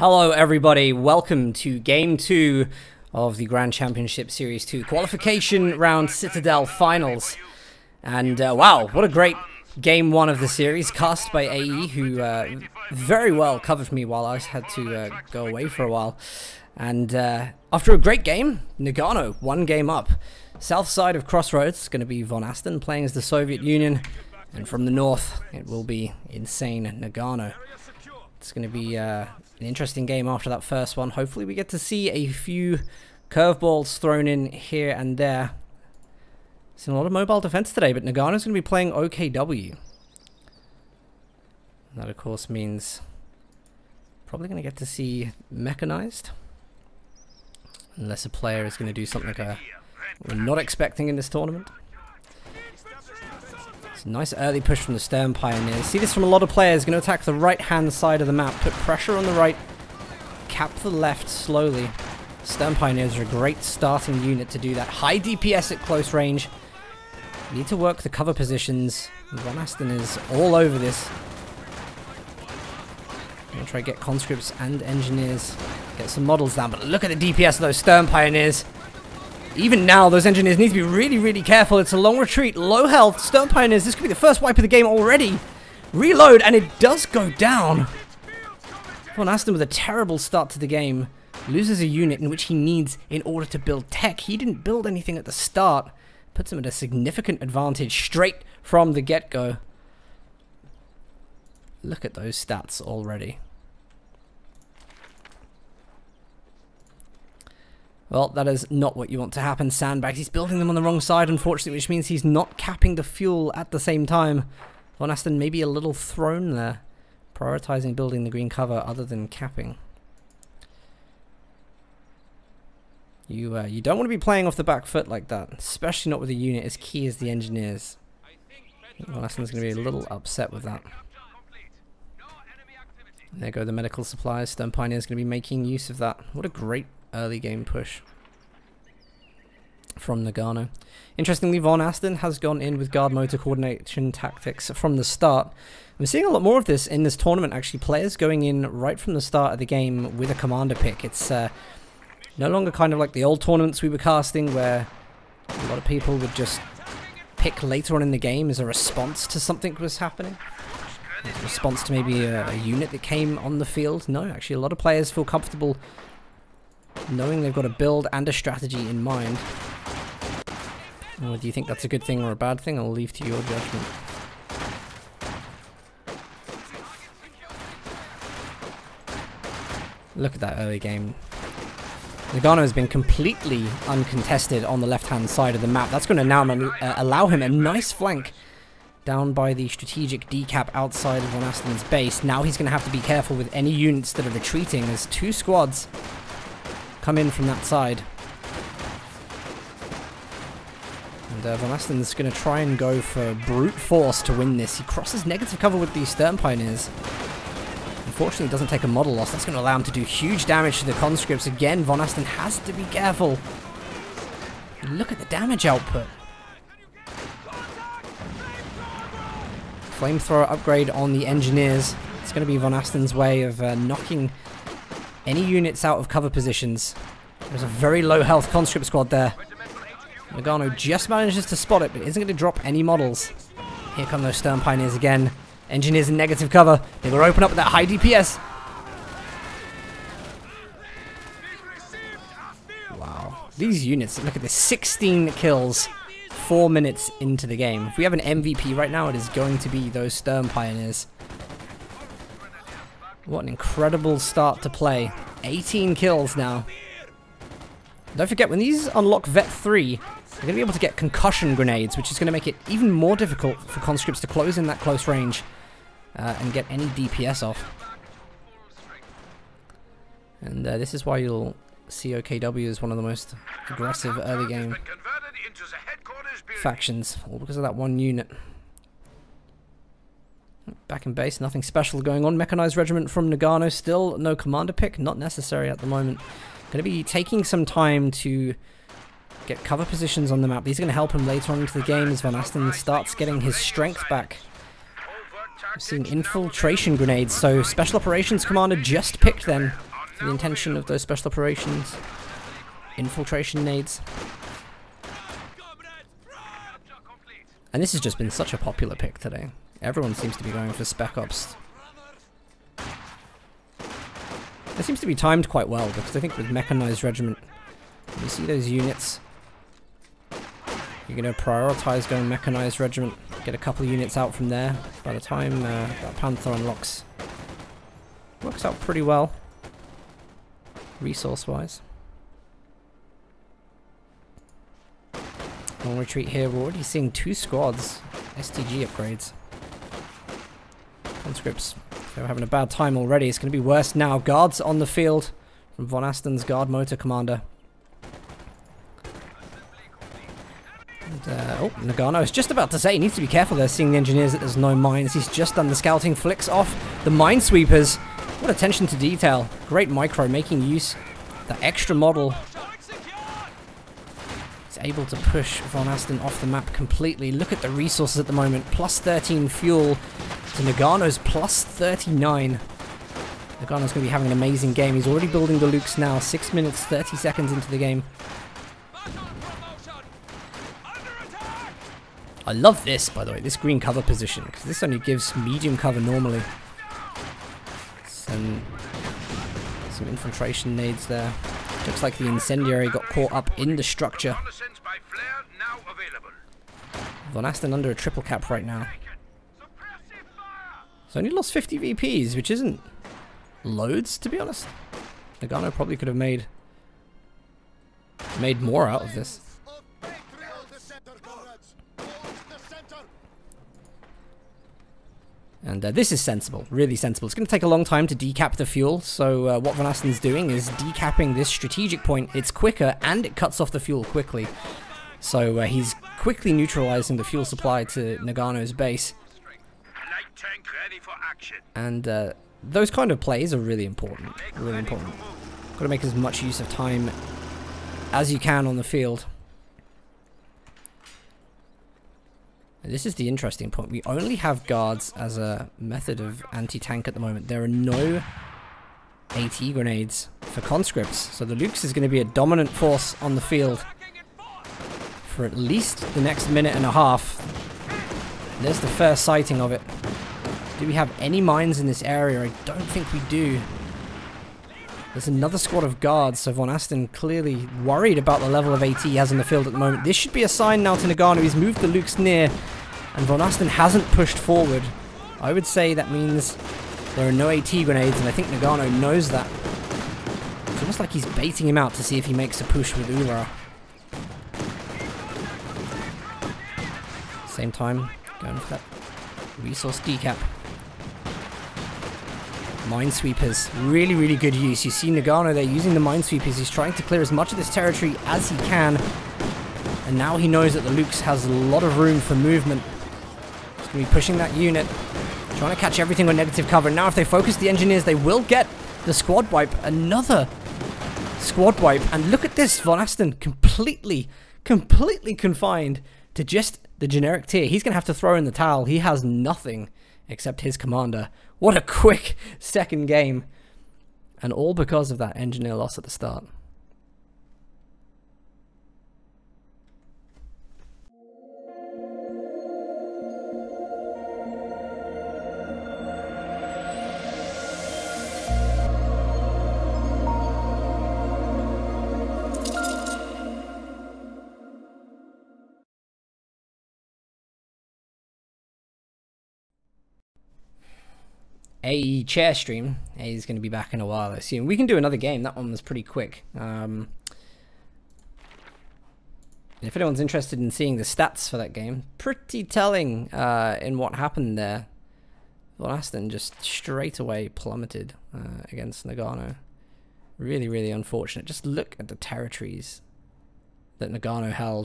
Hello everybody, welcome to Game 2 of the Grand Championship Series 2 Qualification Round Citadel Finals. And wow, what a great Game 1 of the series, cast by AE, who very well covered me while I had to go away for a while. And after a great game, Nagano, one game up. South side of Crossroads is going to be Von Asten playing as the Soviet Union. And from the north, it will be insane Nagano. It's going to be an interesting game after that first one. Hopefully we get to see a few curveballs thrown in here and there. Seen a lot of mobile defense today, but Nagano's going to be playing OKW. That of course means probably going to get to see mechanized. Unless a player is going to do something we're not expecting in this tournament. It's a nice early push from the Stern Pioneers. See this from a lot of players. Going to attack the right-hand side of the map. Put pressure on the right. Cap the left slowly. Stern Pioneers are a great starting unit to do that. High DPS at close range. Need to work the cover positions. Von Asten is all over this. Going to try to get conscripts and engineers. Get some models down. But look at the DPS of those Stern Pioneers. Even now, those engineers need to be really, really careful. It's a long retreat, low health. Stern Pioneers, this could be the first wipe of the game already. Reload, and it does go down. Von Asten with a terrible start to the game. Loses a unit in which he needs in order to build tech. He didn't build anything at the start. Puts him at a significant advantage straight from the get-go. Look at those stats already. Well, that is not what you want to happen. Sandbags, he's building them on the wrong side, unfortunately, which means he's not capping the fuel at the same time. Von Asten maybe a little thrown there, prioritizing building the green cover other than capping. You don't want to be playing off the back foot like that, especially not with a unit as key as the engineers. Von Asten's going to be a little upset with that. There go the medical supplies. Stern Pioneer's going to be making use of that. What a great early game push from Nagano. Interestingly, Von Asten has gone in with guard motor coordination tactics from the start. We're seeing a lot more of this in this tournament, actually. Players going in right from the start of the game with a commander pick. It's no longer kind of like the old tournaments we were casting, where a lot of people would just pick later on in the game as a response to something that was happening. As a response to maybe a unit that came on the field. No, actually a lot of players feel comfortable knowing they've got a build and a strategy in mind. Whether you think that's a good thing or a bad thing, I'll leave to your judgment. Look at that early game. Nagano has been completely uncontested on the left-hand side of the map. That's going to now allow him a nice flank down by the strategic decap outside of Von Asten's base. Now he's going to have to be careful with any units that are retreating. There's two squads come in from that side. And Von Asten's going to try and go for brute force to win this. He crosses negative cover with these Stern Pioneers. Unfortunately, doesn't take a model loss. That's going to allow him to do huge damage to the conscripts. Again, Von Asten has to be careful. Look at the damage output. Flamethrower upgrade on the engineers. It's going to be Von Asten's way of knocking any units out of cover positions. There's a very low health conscript squad there. Nagano just manages to spot it, but isn't going to drop any models. Here come those Stern Pioneers again. Engineers in negative cover. They will open up with that high DPS. Wow. These units, look at this. 16 kills, 4 minutes into the game. If we have an MVP right now, it is going to be those Stern Pioneers. What an incredible start to play. 18 kills now. Don't forget, when these unlock Vet 3, they're going to be able to get concussion grenades, which is going to make it even more difficult for conscripts to close in that close range and get any DPS off. And this is why you'll see OKW as one of the most aggressive early game factions, all because of that one unit. Back in base, nothing special going on. Mechanized regiment from Nagano, still no commander pick, not necessary at the moment. Going to be taking some time to get cover positions on the map. These are going to help him later on into the game as Von Asten starts getting his strength back. We're seeing infiltration grenades, so Special Operations Commander just picked then. for the intention of those special operations. Infiltration nades. And this has just been such a popular pick today. Everyone seems to be going for Spec Ops. It seems to be timed quite well, because I think with Mechanized Regiment, you see those units, you're going to prioritize going Mechanized Regiment, get a couple of units out from there. By the time that Panther unlocks, works out pretty well, resource-wise. Long retreat here, we're already seeing 2 squads, STG upgrades. Conscripts, they're having a bad time already, it's going to be worse now. Guards on the field from Von Asten's Guard Motor Commander. And, oh, Nagano, I was just about to say, he needs to be careful there, seeing the engineers that there's no mines. He's just done the scouting, flicks off the minesweepers. What attention to detail. Great micro, making use of that extra model. Able to push Von Asten off the map completely. Look at the resources at the moment. Plus 13 fuel to Nagano's plus 39. Nagano's going to be having an amazing game. He's already building the Lukes now. 6 minutes, 30 seconds into the game. I love this, by the way, this green cover position, because this only gives medium cover normally. Some infiltration nades there. Looks like the incendiary got caught up in the structure. Von Asten under a triple cap right now. So only lost 50 VPs, which isn't loads, to be honest. Nagano probably could have made more out of this. And this is sensible, really sensible. It's going to take a long time to decap the fuel, so what Von Asten's doing is decapping this strategic point. It's quicker, and it cuts off the fuel quickly. So he's quickly neutralizing the fuel supply to Nagano's base. And those kind of plays are really important, really important. Got to make as much use of time as you can on the field. This is the interesting point. We only have guards as a method of anti-tank at the moment. There are no AT grenades for conscripts. So the Lukes is going to be a dominant force on the field for at least the next minute and a half. There's the first sighting of it. Do we have any mines in this area? I don't think we do. There's another squad of guards, so Von Asten clearly worried about the level of AT he has in the field at the moment. This should be a sign now to Nagano. He's moved the Lukes near, and Von Asten hasn't pushed forward. I would say that means there are no AT grenades, and I think Nagano knows that. It's almost like he's baiting him out to see if he makes a push with Ura. Same time, going for that resource decap. Minesweepers, really, really good use. You see Nagano there using the minesweepers. He's trying to clear as much of this territory as he can. And now he knows that the Lukes has a lot of room for movement. He's going to be pushing that unit, trying to catch everything on negative cover. Now if they focus the engineers, they will get the squad wipe. Another squad wipe. And look at this, Von Asten completely confined to just the generic tier. He's going to have to throw in the towel. He has nothing except his commander. What a quick second game. And all because of that engineer loss at the start. AE chair stream. AE is going to be back in a while, I assume. We can do another game. That one was pretty quick. If anyone's interested in seeing the stats for that game, pretty telling in what happened there. Von Asten just straight away plummeted against Nagano. Really, really unfortunate. Just look at the territories that Nagano held.